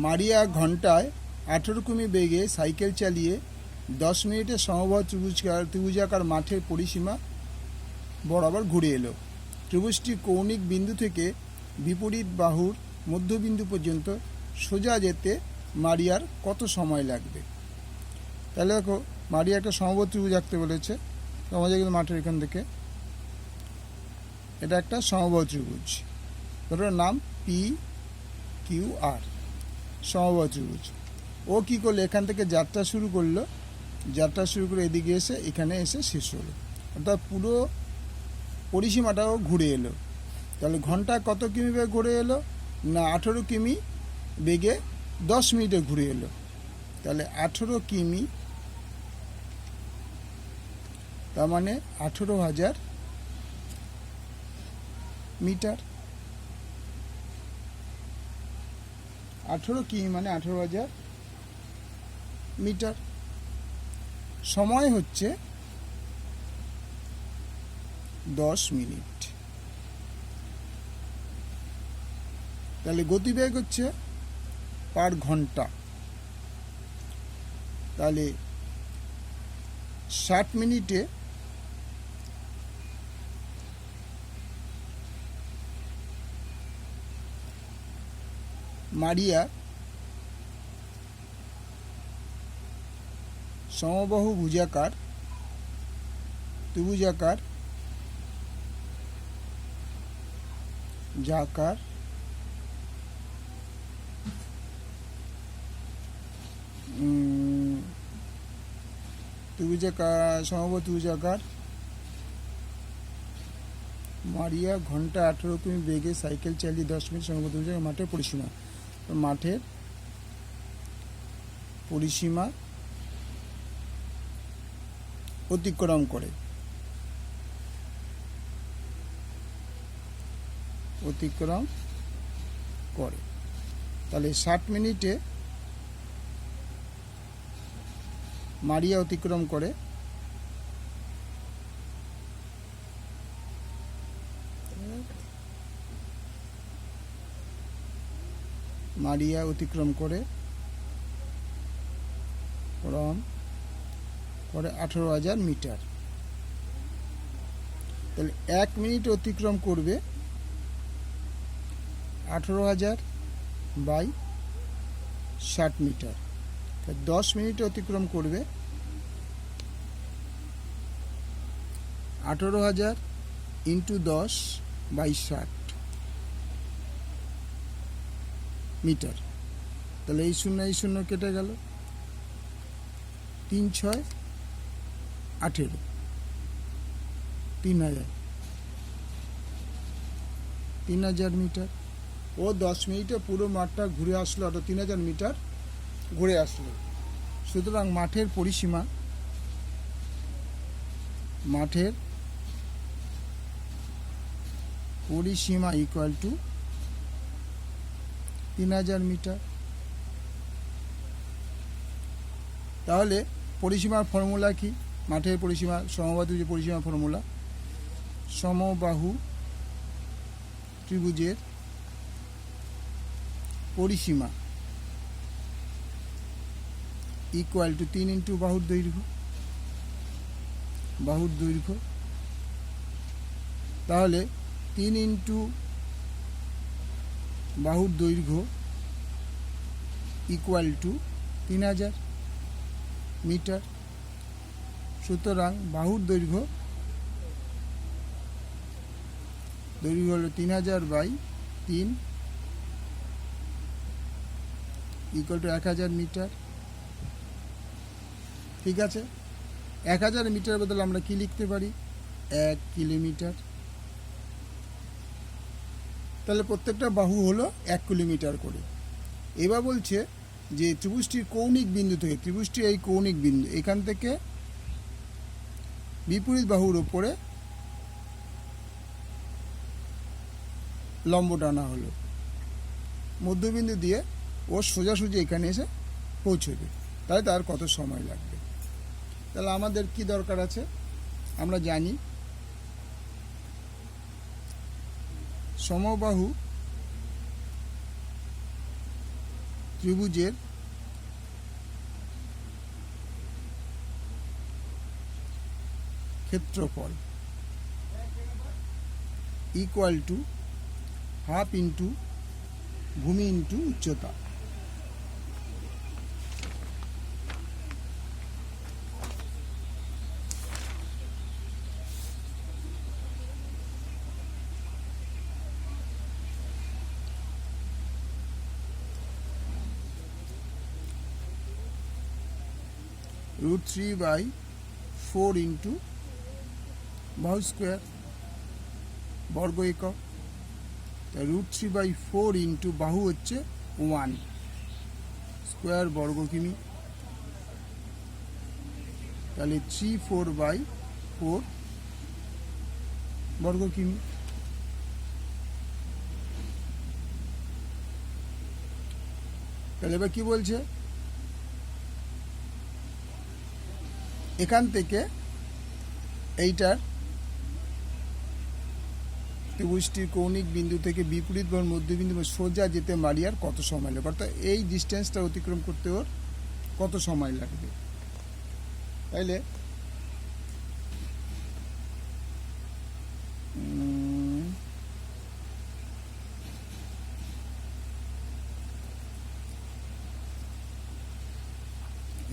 মারিয়া ঘন্টায় 18 কিমি বেগে সাইকেল চালিয়ে 10 মিনিটে সমবাহু ত্রিভুজাকার মাঠের পরিসীমা বরাবর ঘুরে এলো। ত্রিভুজটি কৌণিক বিন্দু থেকে বিপরীত বাহুর মধ্যবিন্দু পর্যন্ত সোজা যেতে মারিয়ার কত সময় লাগবে? তাহলে দেখো, মারিয়া একটা সমবাহু ত্রিভুজ আঁকতে বলেছে। সমাজে কিন্তু মাঠের এখান থেকে এটা একটা সমবাহু ত্রিভুজ, ধরো নাম PQR, সমবাহু ত্রিভুজ। ও কী করলো, এখান থেকে যাত্রা শুরু করলো, যাত্রা শুরু করে এদিকে এসে এখানে এসে শেষ হলো, অর্থাৎ পুরো পরিসীমাটাও ঘুরে এলো। তাহলে ঘন্টায় কত কিমি বেগে ঘুরে এলো? না, 18 কিমি বেগে 10 মিনিটে ঘুরে এলো। তাহলে 18 কিমি, তার মানে 18,000 মিটার। 18 কিমি মানে 18,000 মিটার। সময় হচ্ছে 10 মিনিট। তাহলে গতিবেগ হচ্ছে পার ঘন্টা। তাহলে 60 মিনিটে মারিয়া সমবাহু ত্রিভুজাকার সমবাহু ত্রিভুজাকার মারিয়া ঘন্টা 18 কিমি বেগে সাইকেল চালিয়ে 10 মিনিট সমবাহু ত্রিভুজাকার মাঠের পরিসীমা অতিক্রম করে। তাহলে 60 মিনিটে মারিয়া অতিক্রম করে করে 18,000 মিটার। তাহলে 1 মিনিট অতিক্রম করবে 18,000 বাই 60 মিটার। 10 মিনিটে অতিক্রম করবে 18,000 ইন্টু 10 বাই 60 মিটার। তাহলে এই শূন্য কেটে গেল, 3 6 18, 3,000 মিটার। ও 10 মিনিটে পুরো মাঠটা ঘুরে আসলো, অর্থাৎ 3,000 মিটার ঘুরে আসলো। সুতরাং মাঠের পরিসীমা ইকুয়াল টু 3,000 মিটার। তাহলে পরিসীমার ফর্মুলা কি? মাঠের পরিসীমা, সমবাহু যে পরিসীমা ফর্মুলা, সমবাহু ত্রিভুজের পরিসীমা ইকুয়াল টু 3 ইন্টু বাহুর দৈর্ঘ্য। তাহলে 3 ইন্টু বাহুর দৈর্ঘ্য ইকুয়াল টু 3,000 মিটার। সুতরাং বাহুর দৈর্ঘ্য হলো 3,000 বাই 3 ইকুয়াল টু 1,000 মিটার। ঠিক আছে, 1,000 মিটারের বদলে আমরা কি লিখতে পারি? 1 কিলোমিটার। তাহলে প্রত্যেকটা বাহু হলো 1 কিলোমিটার করে। এবার বলছে যে ত্রিভুজটির কৌণিক বিন্দু থেকে, ত্রিভুজটির এই কৌণিক বিন্দু এখান থেকে বিপরীত বাহুর ওপরে লম্ব টানা হলো, মধ্যবিন্দু দিয়ে ও সোজাসুজি এখানে এসে পৌঁছবে, তাই তার কত সময় লাগবে? তাহলে আমাদের কি দরকার আছে? আমরা জানি সমবাহু ত্রিভুজের ক্ষেত্রফল ইকুয়াল টু হাফ ইন্টু ভূমি ইন্টু উচ্চতা। √3/4 ইন্টু বাহু স্কোয়ার বর্গ একক। √3/4 ইন্টু বাহু হচ্ছে 1 স্কোয়ার বর্গ কিমি, তাহলে 3/4 বর্গ কিমি। তাহলে এবার কি বলছে, এখান থেকে এইটার ত্রিভুজটির কৌণিক বিন্দু থেকে বিপরীত বা মধ্যবিন্দু সোজা যেতে মারিয়ার কত সময় লাগবে, অর্থাৎ এই ডিস্টেন্সটা অতিক্রম করতে ওর কত সময় লাগবে। তাইলে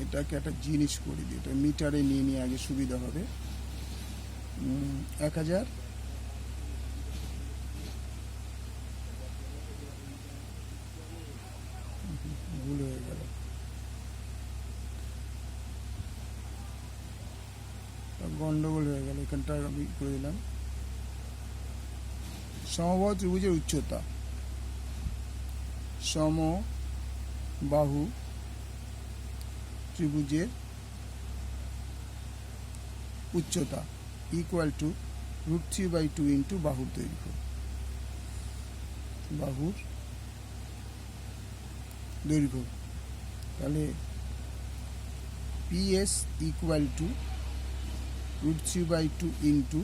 এটাকে একটা জিনিস করে দিই, এটা মিটারে নিয়ে আগে সুবিধা হবে। 1000 ভুল হয়ে গেল, গন্ডগোল হয়ে গেল, এখানটা আমি করে দিলাম। সমবাহু ত্রিভুজের উচ্চতা, সমবাহু ত্রিভুজের উচ্চতা ইকুয়াল টু √3/2 ইন্টু বাহুর দৈর্ঘ্য। বাহুর দৈর্ঘ্য, তাহলে PS ইকুয়াল টু √3/2 ইন্টু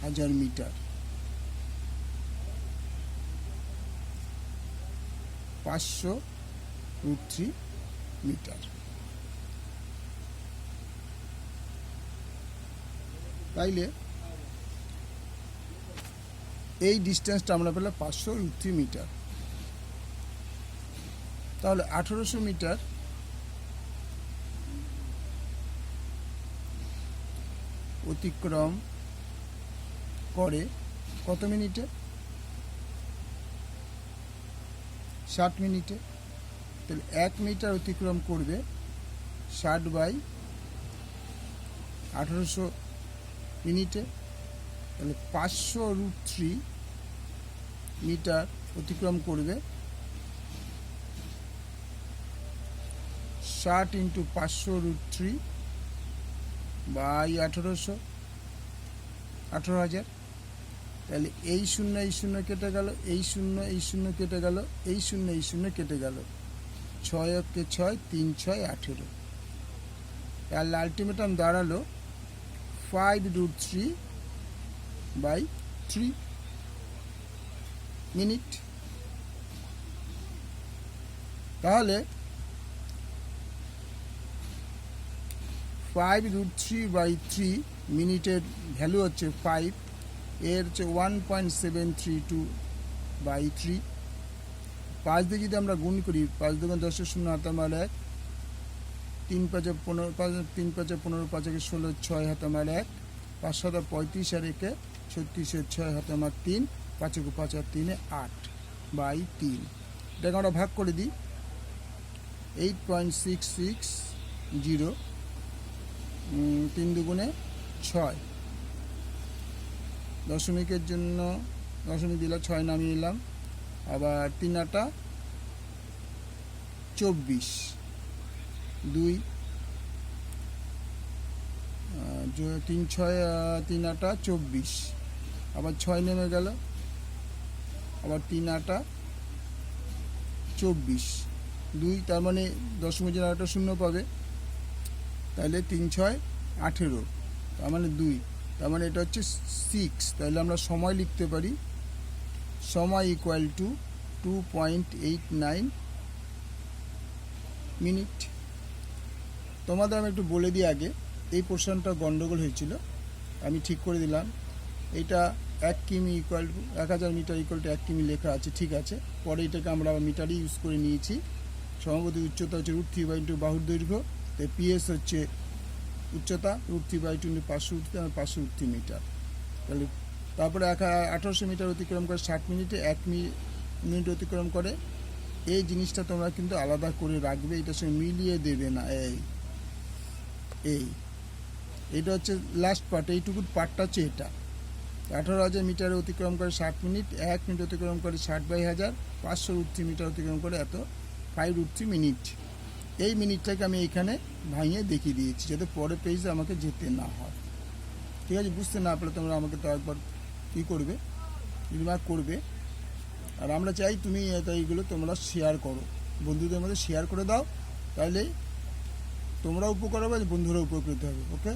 1000 মিটার, 500 √3 মিটার। তাইলে এই ডিস্টেন্সটা আমরা পেলাম 500 √3 মিটার। তাহলে 1800 মিটার অতিক্রম করে কত মিনিটে? 60 মিনিটে। তাহলে 1 মিটার অতিক্রম করবে 60/1800 মিনিটে। তাহলে 500 √3 মিটার অতিক্রম করবে 60 ইন্টু 500 √3 বাই 1800, 18,000। তাহলে এই শূন্য কেটে গেল, এই শূন্য কেটে গেল, এই শূন্য কেটে গেল, 6 × 6 3 × 6 18। তাহলে আলটিমেটাম দাঁড়ালো 5 √3/3 মিনিট। তাহলে 5 √3/3 মিনিটের ভ্যালু হচ্ছে 5, এর হচ্ছে 1.732/3। 5 দিয়ে যদি আমরা গুণ করি, 5 × 10 = 0, হাতে মার 1, 3 × 5 = 15, 3 × 5 = 15, 5 × 16, 6 হাতে মার 1, 5 × 7 = 35, আর 1 36, 6 হাতে মার 3, 5 × 5 = 3, 8/3। এটাকে আমরা ভাগ করে দিই, 8.660, 3 দুগুণে 6, দশমিকের জন্য দশমিক দিলাম, 6 নামিয়ে নিলাম, আবার 3 × 8 = 24, 2 3 × 6 3 × 8 = 24, আবার 6 নেমে গেল, আবার 3 × 8 = 24, 2, তার মানে দশমিক জন্য একটা শূন্য পাবে। তাহলে 3 × 6 = 18, তার মানে 2, তার মানে এটা হচ্ছে 6। তাহলে আমরা সময় লিখতে পারি, সময় ইকুয়াল টু 2.89 মিনিট। তোমাদের আমি একটু বলে দিই আগে, এই পোর্শনটা গন্ডগোল হয়েছিল, আমি ঠিক করে দিলাম। এটা 1 কিমি ইকুয়াল টু 1000 মিটার ইকুয়াল টু 1 কিমি লেখা আছে, ঠিক আছে। পরে এটাকে আমরা আবার মিটারই ইউজ করে নিয়েছি। সমবাহু উচ্চতা হচ্ছে √3/2 বাহুর দৈর্ঘ্য, তো পিএস হচ্ছে উচ্চতা, √3/2 × 500 মিটার। তাহলে তারপরে 1800 মিটার অতিক্রম করে 60 মিনিটে, 1 মিনিট অতিক্রম করে। এই জিনিসটা তোমরা কিন্তু আলাদা করে রাখবে, এটার সঙ্গে মিলিয়ে দেবে না। এইটা হচ্ছে লাস্ট পার্ট, এইটুকুর পার্টটা হচ্ছে এটা। 18,000 মিটারে অতিক্রম করে 60 মিনিট, 1 মিনিট অতিক্রম করে 60/1000, 500 মিটার অতিক্রম করে এত 5 মিনিট। এই মিনিটটাকে আমি এখানে ভাঙিয়ে দেখিয়ে দিয়েছি, যাতে পরে পেজে আমাকে যেতে না হয়। ঠিক আছে, বুঝতে না পারলে তোমরা আমাকে তো একবার কী করবে, রিমার্ক করবে। আর আমরা চাই তুমি এইগুলো তোমরা শেয়ার করো, বন্ধুদের মধ্যে শেয়ার করে দাও, তাহলে তোমরা উপকার হবে, বন্ধুরা উপকৃত হবে। ওকে।